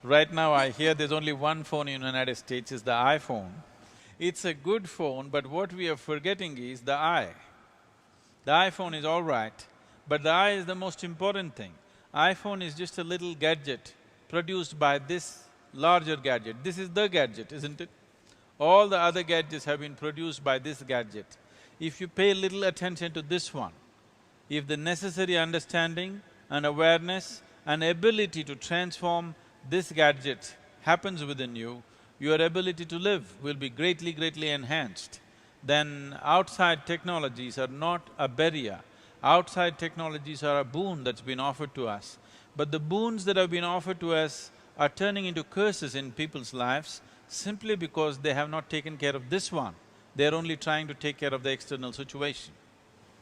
Right now I hear there's only one phone in the United States, is the iPhone. It's a good phone, but what we are forgetting is the eye. The iPhone is all right, but the eye is the most important thing. iPhone is just a little gadget produced by this larger gadget. This is the gadget, isn't it? All the other gadgets have been produced by this gadget. If you pay little attention to this one, if the necessary understanding and awareness and ability to transform this gadget happens within you, your ability to live will be greatly enhanced. Then outside technologies are not a barrier, outside technologies are a boon that's been offered to us. But the boons that have been offered to us are turning into curses in people's lives simply because they have not taken care of this one. They're only trying to take care of the external situation.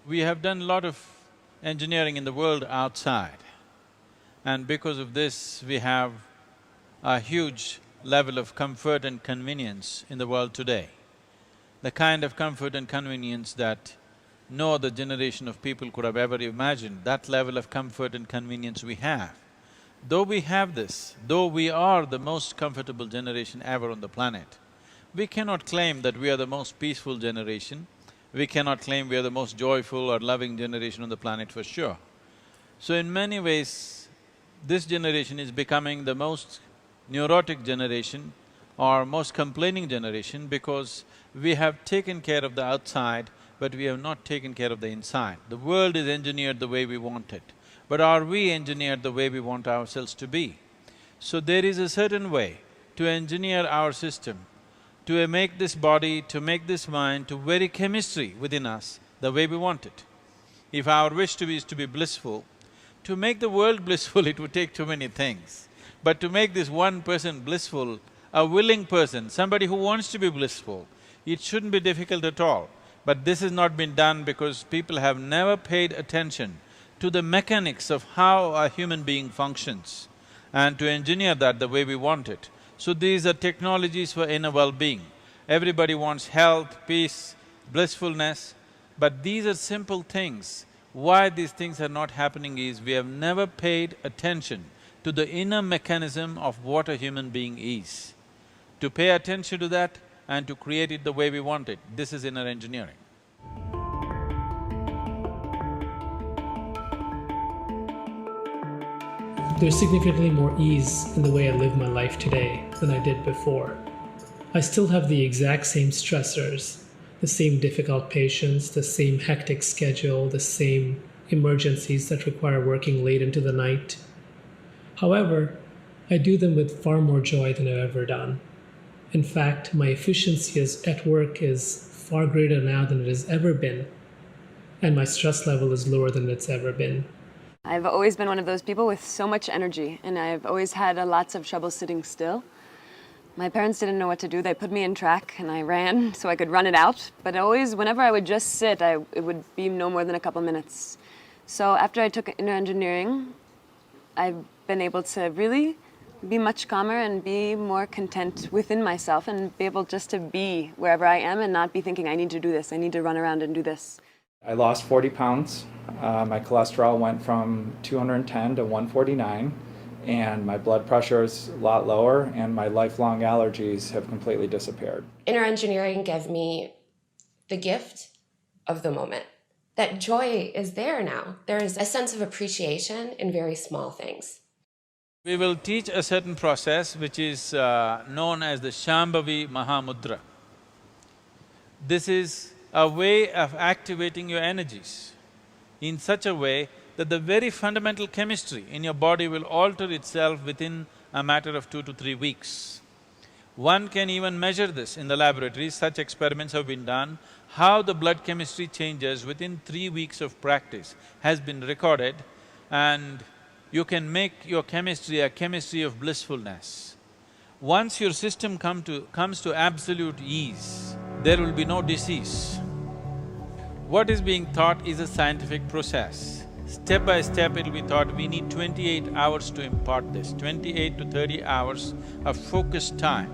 We have done a lot of engineering in the world outside, and because of this, we have a huge level of comfort and convenience in the world today. The kind of comfort and convenience that no other generation of people could have ever imagined, that level of comfort and convenience we have. Though we have this, though we are the most comfortable generation ever on the planet, we cannot claim that we are the most peaceful generation, we cannot claim we are the most joyful or loving generation on the planet for sure. So in many ways, this generation is becoming the most neurotic generation or most complaining generation because we have taken care of the outside, but we have not taken care of the inside. The world is engineered the way we want it, but are we engineered the way we want ourselves to be? So there is a certain way to engineer our system, to make this body, to make this mind, to vary chemistry within us the way we want it. If our wish to be is to be blissful, to make the world blissful it would take too many things. But to make this one person blissful, a willing person, somebody who wants to be blissful, it shouldn't be difficult at all. But this has not been done because people have never paid attention to the mechanics of how a human being functions and to engineer that the way we want it. So these are technologies for inner well-being. Everybody wants health, peace, blissfulness, but these are simple things. Why these things are not happening is we have never paid attention to the inner mechanism of what a human being is. To pay attention to that and to create it the way we want it, this is inner engineering. There's significantly more ease in the way I live my life today than I did before. I still have the exact same stressors, the same difficult patients, the same hectic schedule, the same emergencies that require working late into the night. However, I do them with far more joy than I've ever done. In fact, my efficiency at work is far greater now than it has ever been, and my stress level is lower than it's ever been. I've always been one of those people with so much energy, and I've always had lots of trouble sitting still. My parents didn't know what to do. They put me in track, and I ran so I could run it out. But always, whenever I would just sit, it would be no more than a couple minutes. So after I took inner engineering, I've been able to really be much calmer and be more content within myself and be able just to be wherever I am and not be thinking, I need to do this, I need to run around and do this. I lost 40 pounds. My cholesterol went from 210 to 149, and my blood pressure is a lot lower, and my lifelong allergies have completely disappeared. Inner engineering gave me the gift of the moment. That joy is there now. There is a sense of appreciation in very small things. We will teach a certain process which is known as the Shambhavi Mahamudra. This is a way of activating your energies in such a way that the very fundamental chemistry in your body will alter itself within a matter of 2 to 3 weeks. One can even measure this in the laboratories, such experiments have been done. How the blood chemistry changes within 3 weeks of practice has been recorded, and you can make your chemistry a chemistry of blissfulness. Once your system comes to absolute ease, there will be no disease. What is being taught is a scientific process. Step by step it'll be taught. We need 28 hours to impart this, 28 to 30 hours of focused time.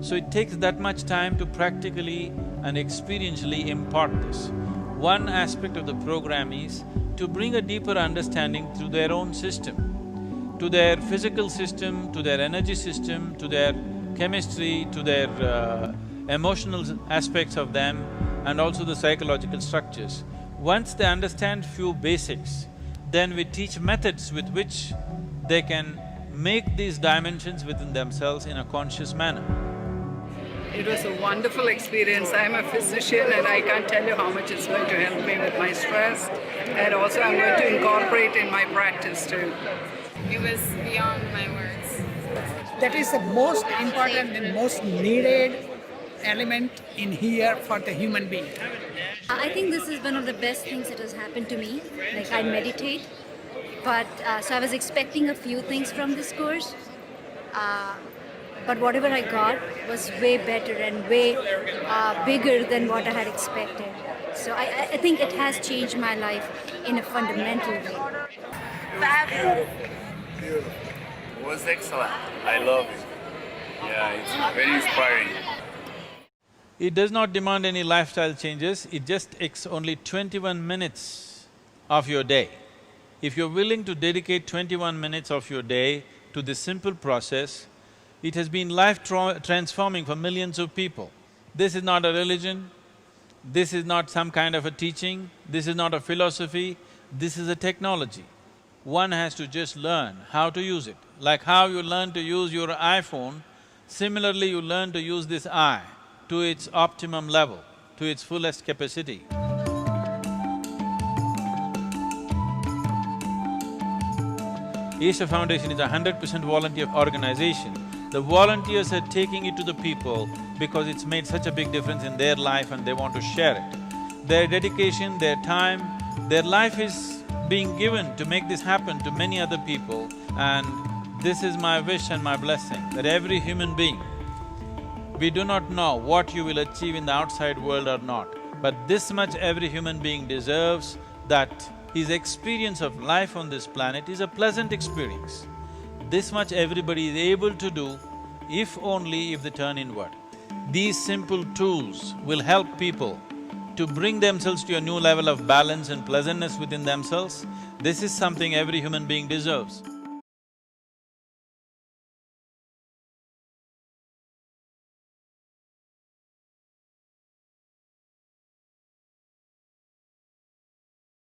So it takes that much time to practically and experientially impart this. One aspect of the program is to bring a deeper understanding through their own system. to their physical system, to their energy system, to their chemistry, to their emotional aspects of them, and also the psychological structures. Once they understand few basics, then we teach methods with which they can make these dimensions within themselves in a conscious manner. It was a wonderful experience. I'm a physician and I can't tell you how much it's going to help me with my stress, and also I'm going to incorporate in my practice too. It was beyond my words. That is the most important and most needed element in here for the human being. I think this is one of the best things that has happened to me. Like, I meditate, but so I was expecting a few things from this course, but whatever I got was way better and way bigger than what I had expected. So I think it has changed my life in a fundamental way. Fabulous. Beautiful. It was excellent. I love it. Yeah, it's very inspiring. It does not demand any lifestyle changes, it just takes only 21 minutes of your day. If you're willing to dedicate 21 minutes of your day to this simple process, it has been life-transforming for millions of people. This is not a religion, this is not some kind of a teaching, this is not a philosophy, this is a technology. One has to just learn how to use it. Like how you learn to use your iPhone, similarly you learn to use this eye to its optimum level, to its fullest capacity. Isha Foundation is a 100% volunteer organization. The volunteers are taking it to the people because it's made such a big difference in their life and they want to share it. Their dedication, their time, their life is being given to make this happen to many other people, and this is my wish and my blessing, that every human being, we do not know what you will achieve in the outside world or not, but this much every human being deserves, that his experience of life on this planet is a pleasant experience. This much everybody is able to do, if only if they turn inward. These simple tools will help people to bring themselves to a new level of balance and pleasantness within themselves. This is something every human being deserves.